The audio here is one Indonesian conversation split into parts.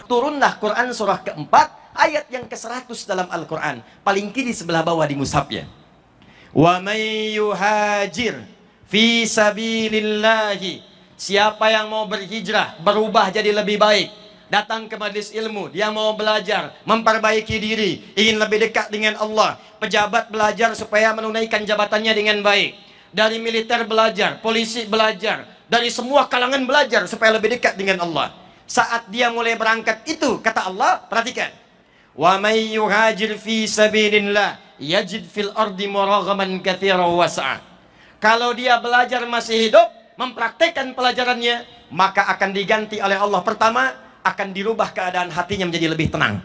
turunlah Quran surah keempat, ayat yang ke-100 dalam Al-Quran. Paling kiri sebelah bawah di mushafnya. Wa may yuhajir fi sabilillahi. Siapa yang mau berhijrah, berubah jadi lebih baik, datang ke majelis ilmu, dia mau belajar, memperbaiki diri, ingin lebih dekat dengan Allah. Pejabat belajar supaya menunaikan jabatannya dengan baik. Dari militer belajar, polisi belajar, dari semua kalangan belajar supaya lebih dekat dengan Allah. Saat dia mulai berangkat itu, kata Allah, perhatikan. Wa may yuhajir fi sabilillah yajid fil ardi muraghaman katsiran wasa'a. Kalau dia belajar masih hidup, mempraktekkan pelajarannya, maka akan diganti oleh Allah. Pertama, akan dirubah keadaan hatinya menjadi lebih tenang.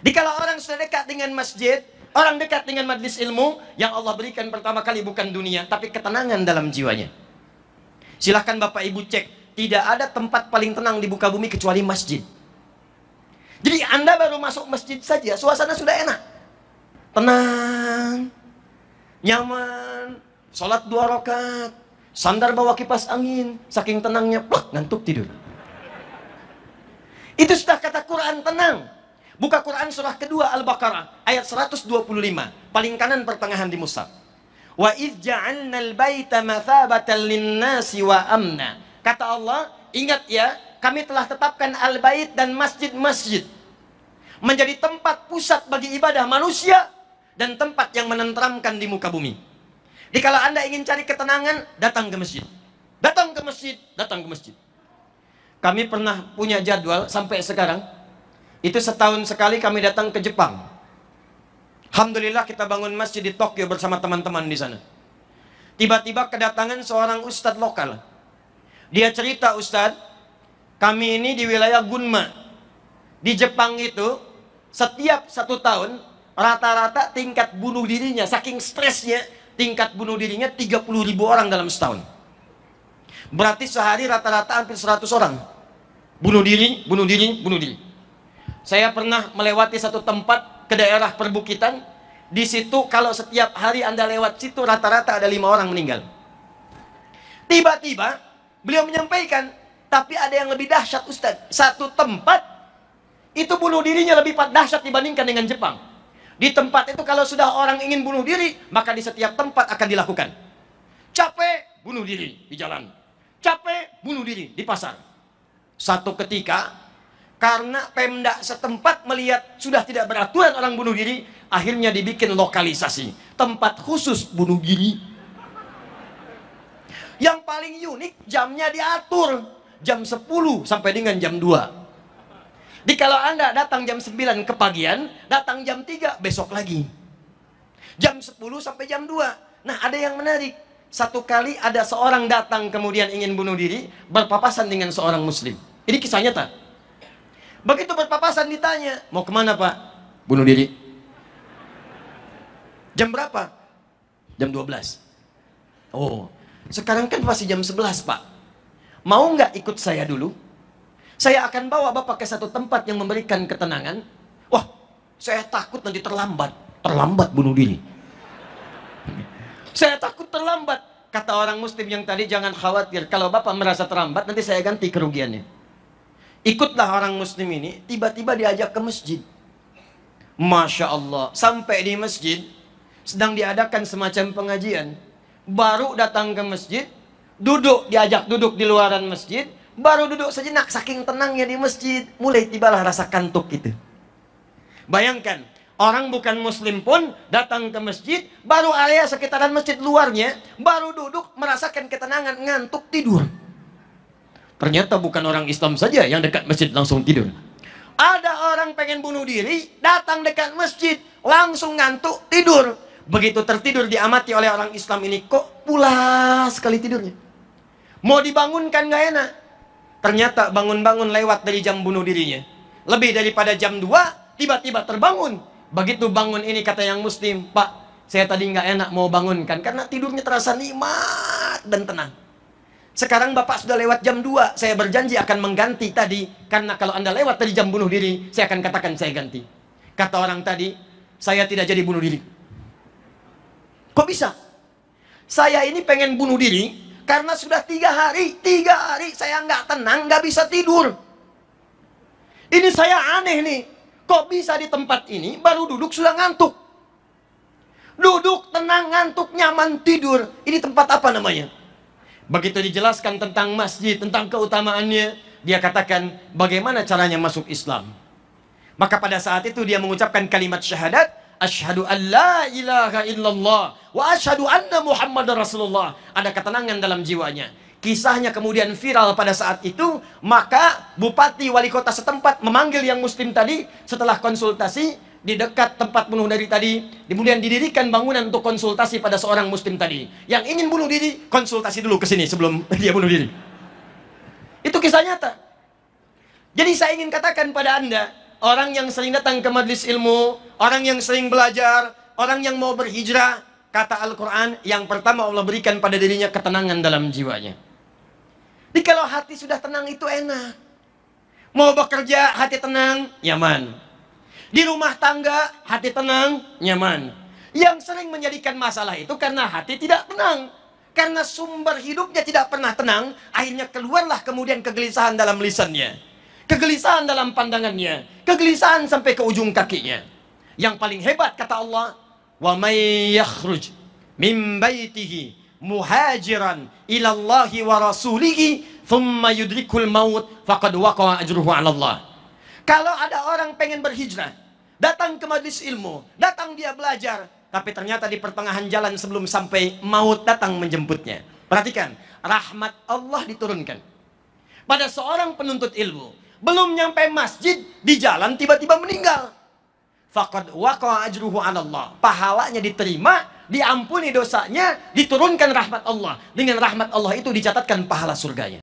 Dikala orang sudah dekat dengan masjid, orang dekat dengan majlis ilmu, yang Allah berikan pertama kali bukan dunia, tapi ketenangan dalam jiwanya. Silahkan Bapak Ibu cek, tidak ada tempat paling tenang di muka bumi kecuali masjid. Jadi Anda baru masuk masjid saja, suasana sudah enak. Tenang, nyaman, sholat 2 rakaat, sandar bawa kipas angin, saking tenangnya, plak, ngantuk tidur. Itu sudah kata Quran tenang. Buka Quran surah kedua Al-Baqarah ayat 125, paling kanan pertengahan di mushaf. Wa idz ja'alnal baita mathabatan lin-nasi wa amna. Kata Allah, ingat ya, kami telah tetapkan al-bait dan masjid-masjid menjadi tempat pusat bagi ibadah manusia dan tempat yang menenteramkan di muka bumi. Jadi kalau Anda ingin cari ketenangan, datang ke masjid. Datang ke masjid, datang ke masjid. Kami pernah punya jadwal sampai sekarang, itu setahun sekali kami datang ke Jepang. Alhamdulillah kita bangun masjid di Tokyo bersama teman-teman di sana. Tiba-tiba kedatangan seorang ustadz lokal. Dia cerita, Ustadz, kami ini di wilayah Gunma. Di Jepang itu, setiap 1 tahun, rata-rata tingkat bunuh dirinya, saking stresnya, tingkat bunuh dirinya 30.000 orang dalam setahun. Berarti sehari rata-rata hampir 100 orang. Bunuh diri, bunuh diri, bunuh diri. Saya pernah melewati satu tempat ke daerah perbukitan. Di situ kalau setiap hari Anda lewat situ rata-rata ada 5 orang meninggal. Tiba-tiba beliau menyampaikan, tapi ada yang lebih dahsyat Ustadz. Satu tempat itu bunuh dirinya lebih dahsyat dibandingkan dengan Jepang. Di tempat itu kalau sudah orang ingin bunuh diri, maka di setiap tempat akan dilakukan. Capek, bunuh diri di jalan. Capek, bunuh diri di pasar. Satu ketika, karena Pemda setempat melihat sudah tidak beraturan orang bunuh diri, akhirnya dibikin lokalisasi tempat khusus bunuh diri. Yang paling unik, jamnya diatur jam 10 sampai dengan jam 2. Jadi kalau Anda datang jam 9 kepagian, datang jam 3 besok lagi. Jam 10 sampai jam 2. Nah, ada yang menarik. Satu kali ada seorang datang kemudian ingin bunuh diri, berpapasan dengan seorang muslim. Ini kisah nyata. Begitu berpapasan ditanya, mau kemana Pak? Bunuh diri. Jam berapa? Jam 12. Oh, sekarang kan masih jam 11 Pak. Mau nggak ikut saya dulu? Saya akan bawa Bapak ke satu tempat yang memberikan ketenangan. Wah, saya takut nanti terlambat. Terlambat bunuh diri. Saya takut terlambat. Kata orang muslim yang tadi, jangan khawatir. Kalau Bapak merasa terlambat, nanti saya ganti kerugiannya. Ikutlah orang muslim ini, tiba-tiba diajak ke masjid. Masya Allah, sampai di masjid, sedang diadakan semacam pengajian. Baru datang ke masjid, diajak duduk di luaran masjid, baru duduk sejenak, saking tenangnya di masjid, mulai tibalah rasa kantuk itu. Bayangkan, orang bukan muslim pun datang ke masjid, baru area sekitaran masjid luarnya, baru duduk merasakan ketenangan, ngantuk tidur. Ternyata bukan orang Islam saja yang dekat masjid langsung tidur. Ada orang pengen bunuh diri, datang dekat masjid, langsung ngantuk, tidur. Begitu tertidur diamati oleh orang Islam ini, kok pulas sekali tidurnya. Mau dibangunkan gak enak. Ternyata bangun-bangun lewat dari jam bunuh dirinya. Lebih daripada jam 2, tiba-tiba terbangun. Begitu bangun ini kata yang muslim, Pak, saya tadi gak enak mau bangunkan, karena tidurnya terasa nikmat dan tenang. Sekarang Bapak sudah lewat jam 2, saya berjanji akan mengganti tadi, karena kalau Anda lewat dari jam bunuh diri, saya akan katakan saya ganti. Kata orang tadi, saya tidak jadi bunuh diri. Kok bisa? Saya ini pengen bunuh diri, karena sudah 3 hari saya nggak tenang, nggak bisa tidur. Ini saya aneh nih. Kok bisa di tempat ini baru duduk sudah ngantuk? Duduk, tenang, ngantuk, nyaman, tidur. Ini tempat apa namanya? Begitu dijelaskan tentang masjid, tentang keutamaannya, dia katakan bagaimana caranya masuk Islam. Maka pada saat itu dia mengucapkan kalimat syahadat, asyhadu an la ilaha illallah wa asyhadu anna Muhammadar Rasulullah. Ada ketenangan dalam jiwanya. Kisahnya kemudian viral pada saat itu, maka bupati wali kota setempat memanggil yang muslim tadi. Setelah konsultasi di dekat tempat bunuh diri tadi, kemudian didirikan bangunan untuk konsultasi pada seorang muslim tadi yang ingin bunuh diri. Konsultasi dulu ke sini sebelum dia bunuh diri. Itu kisah nyata. Jadi saya ingin katakan pada Anda, orang yang sering datang ke majelis ilmu, orang yang sering belajar, orang yang mau berhijrah, kata Al-Quran, yang pertama Allah berikan pada dirinya ketenangan dalam jiwanya. Jadi kalau hati sudah tenang itu enak. Mau bekerja, hati tenang, nyaman. Di rumah tangga, hati tenang, nyaman. Yang sering menjadikan masalah itu karena hati tidak tenang. Karena sumber hidupnya tidak pernah tenang, akhirnya keluarlah kemudian kegelisahan dalam lisannya. Kegelisahan dalam pandangannya. Kegelisahan sampai ke ujung kakinya. Yang paling hebat kata Allah, wa may yakhruj min baitihi muhajiran ilallahi wa rasulihi thumma yudrikul maut faqad waqa'a ajruhu 'ala Allah. Kalau ada orang pengen berhijrah, datang ke majelis ilmu, datang dia belajar, tapi ternyata di pertengahan jalan sebelum sampai maut datang menjemputnya. Perhatikan, rahmat Allah diturunkan pada seorang penuntut ilmu. Belum nyampe masjid, di jalan tiba-tiba meninggal. Faqad waqa'a ajruhu 'ala Allah. Pahalanya diterima, diampuni dosanya, diturunkan rahmat Allah. Dengan rahmat Allah itu dicatatkan pahala surganya.